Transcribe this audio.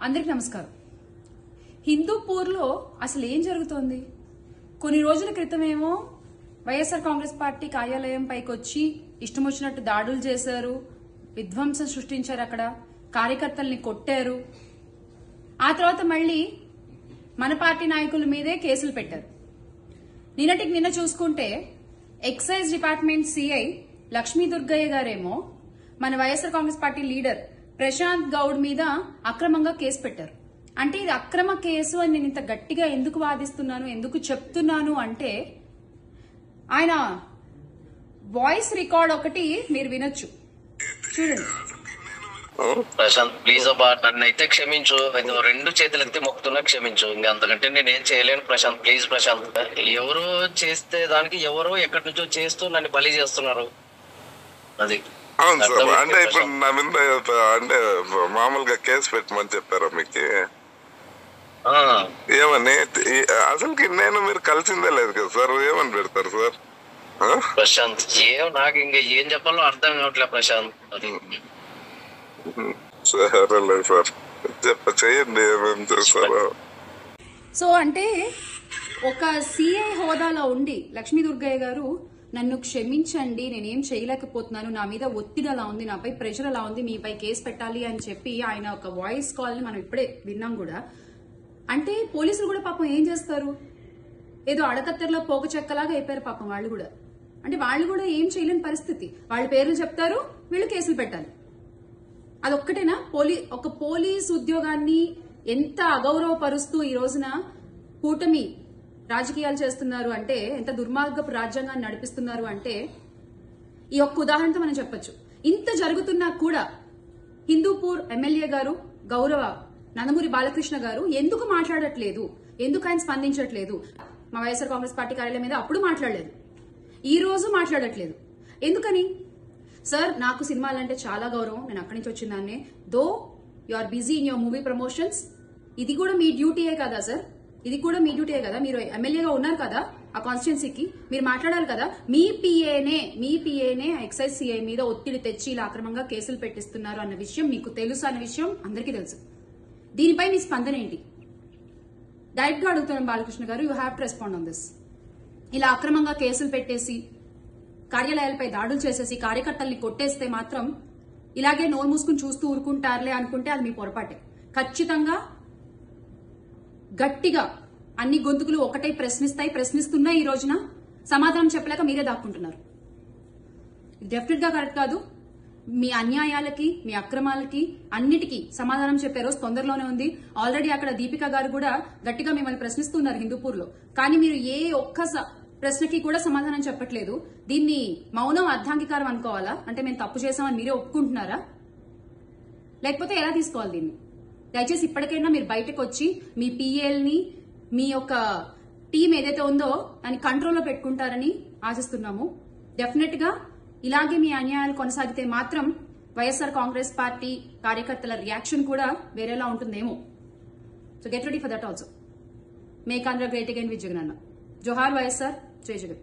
అందరికి నమస్కారం. హిందూపూర్లో అసలు ఏం జరుగుతోంది? కొన్ని రోజుల క్రితమేమో వైఎస్ఆర్ కాంగ్రెస్ పార్టీ కార్యాలయం పైకి వచ్చి ఇష్టం వచ్చినట్టు దాడులు చేశారు, విధ్వంసం సృష్టించారు, అక్కడ కార్యకర్తల్ని కొట్టారు. ఆ తర్వాత మళ్ళీ మన పార్టీ నాయకుల మీదే కేసులు పెట్టారు. నిన్నటికి నిన్న చూసుకుంటే excise department CI Lakshmi Durgaiah గారేమో మన వైఎస్ఆర్ కాంగ్రెస్ పార్టీ లీడర్ ప్రశాంత్ గౌడ్ మీద అక్రమంగా కేసు పెట్టారు. అంటే ఇది అక్రమ కేసు అని నేను ఇంత గట్టిగా ఎందుకు వాదిస్తున్నాను, ఎందుకు చెప్తున్నాను అంటే ఆయన వాయిస్ రికార్డ్ ఒకటి మీరు వినొచ్చు, చూడండి. ప్రశాంత్ ప్లీజ్ అబ్బా, నన్ను అయితే క్షమించు, రెండు చేతులు ఎత్తి మొక్కుతున్నా క్షమించు, ఇంకా అంతకంటే నేనేం చేయలేను ప్రశాంత్, ప్లీజ్ ప్రశాంత్. ఎవరో చేస్తే దానికి ఎవరో ఎక్కడి నుంచో చేస్తూ నన్ను బలి చేస్తున్నారు. అది అవును సార్. అంటే ఇప్పుడు నా మీద అంటే మామూలుగా కేసు పెట్టమని చెప్పారా మీకు? ఏమని? అసలుకి నేను మీరు కలిసిందే లేదు కదా సార్, ఏమని పెడతారు సార్? ప్రశాంత్ నాకు ఇంకా ఏం చెప్పాలో అర్థం కావట్లేదు ప్రశాంత్. సరేలే సార్, చెయ్యండి ఏమేమి చేస్తారో. సో అంటే ఒక సిఐ హోదాలో ఉండి లక్ష్మీ దుర్గయ్య గారు నన్ను క్షమించండి, నేనేం చేయలేకపోతున్నాను, నా మీద ఒత్తిడి అలా ఉంది, నాపై ప్రెషర్ అలా ఉంది, మీపై కేసు పెట్టాలి అని చెప్పి ఆయన ఒక వాయిస్ కాల్ ని మనం ఇప్పుడే విన్నాం కూడా. అంటే పోలీసులు కూడా పాపం ఏం చేస్తారు, ఏదో అడకత్తెరలో పోక చెక్కలాగా అయిపోయారు పాపం వాళ్ళు కూడా. అంటే వాళ్ళు కూడా ఏం చేయలేని పరిస్థితి, వాళ్ళ పేర్లు చెప్తారు, వీళ్ళు కేసులు పెట్టాలి. అదొక్కటేనా? ఒక పోలీస్ ఉద్యోగాన్ని ఎంత అగౌరవపరుస్తూ ఈ రోజున కూటమి రాజకీయాలు చేస్తున్నారు అంటే, ఎంత దుర్మార్గపు రాజ్యాంగాన్ని నడిపిస్తున్నారు అంటే ఈ ఒక్క ఉదాహరణతో మనం చెప్పొచ్చు. ఇంత జరుగుతున్నా కూడా హిందూపూర్ ఎమ్మెల్యే గారు గౌరవ నందమూరి బాలకృష్ణ గారు ఎందుకు మాట్లాడట్లేదు, ఎందుకు ఆయన స్పందించట్లేదు? మా వైఎస్ఆర్ కాంగ్రెస్ పార్టీ కార్యాలయం మీద అప్పుడు మాట్లాడలేదు, ఈ రోజు మాట్లాడట్లేదు. ఎందుకని? సార్, నాకు సినిమాలంటే చాలా గౌరవం, నేను అక్కడి నుంచి వచ్చిందాన్నే. Though you are busy in your movie promotions, ఇది కూడా మీ డ్యూటీయే కదా సార్, ఇది కూడా మీ డ్యూటీయే కదా, మీరు ఎమ్మెల్యేగా ఉన్నారు కదా ఆ కాన్స్టిట్యున్సీకి, మీరు మాట్లాడాలి కదా. మీ పిఏనే ఎక్సైజ్ సిఐ మీద ఒత్తిడి తెచ్చి ఇలా అక్రమంగా కేసులు పెట్టిస్తున్నారు అన్న విషయం మీకు తెలుసు, అన్న విషయం అందరికీ తెలుసు. దీనిపై మీ స్పందన ఏంటి? డైరెక్ట్ గా అడుగుతున్నాను బాలకృష్ణ గారు, you have to respond on this. ఇలా అక్రమంగా కేసులు పెట్టేసి కార్యాలయాలపై దాడులు చేసేసి కార్యకర్తల్ని కొట్టేస్తే మాత్రం ఇలాగే నోరు మూసుకుని చూస్తూ ఊరుకుంటారులే అనుకుంటే అది మీ పొరపాటే. ఖచ్చితంగా గట్టిగా అన్ని గొంతుకులు ఒకటే ప్రశ్నిస్తున్నా ఈ రోజున సమాధానం చెప్పలేక మీరే దాక్కుంటున్నారు. డెఫినెట్ గా కరెక్ట్ కాదు. మీ అన్యాయాలకి, మీ అక్రమాలకి అన్నిటికీ సమాధానం చెప్పే రోజు తొందరలోనే ఉంది. ఆల్రెడీ అక్కడ దీపిక గారు కూడా గట్టిగా మిమ్మల్ని ప్రశ్నిస్తున్నారు హిందూపూర్ లో, కానీ మీరు ఏ ఒక్క ప్రశ్నకి కూడా సమాధానం చెప్పట్లేదు. దీన్ని మౌనం అర్ధాంగీకారం అనుకోవాలా? అంటే మేము తప్పు చేసామని మీరే ఒప్పుకుంటున్నారా, లేకపోతే ఎలా తీసుకోవాలి దీన్ని? దయచేసి ఇప్పటికైనా మీరు బయటకు వచ్చి మీ పిఎల్ని, మీ యొక్క టీం ఏదైతే ఉందో దాన్ని కంట్రోల్లో పెట్టుకుంటారని ఆశిస్తున్నాము. డెఫినెట్ గా ఇలాగే మీ అన్యాయాలు కొనసాగితే మాత్రం వైఎస్ఆర్ కాంగ్రెస్ పార్టీ కార్యకర్తల రియాక్షన్ కూడా వేరేలా ఉంటుందేమో. So get ready for that also. Make Andhra great again with Jagan అన్న. జోహార్ వైఎస్ఆర్, జై జగన్.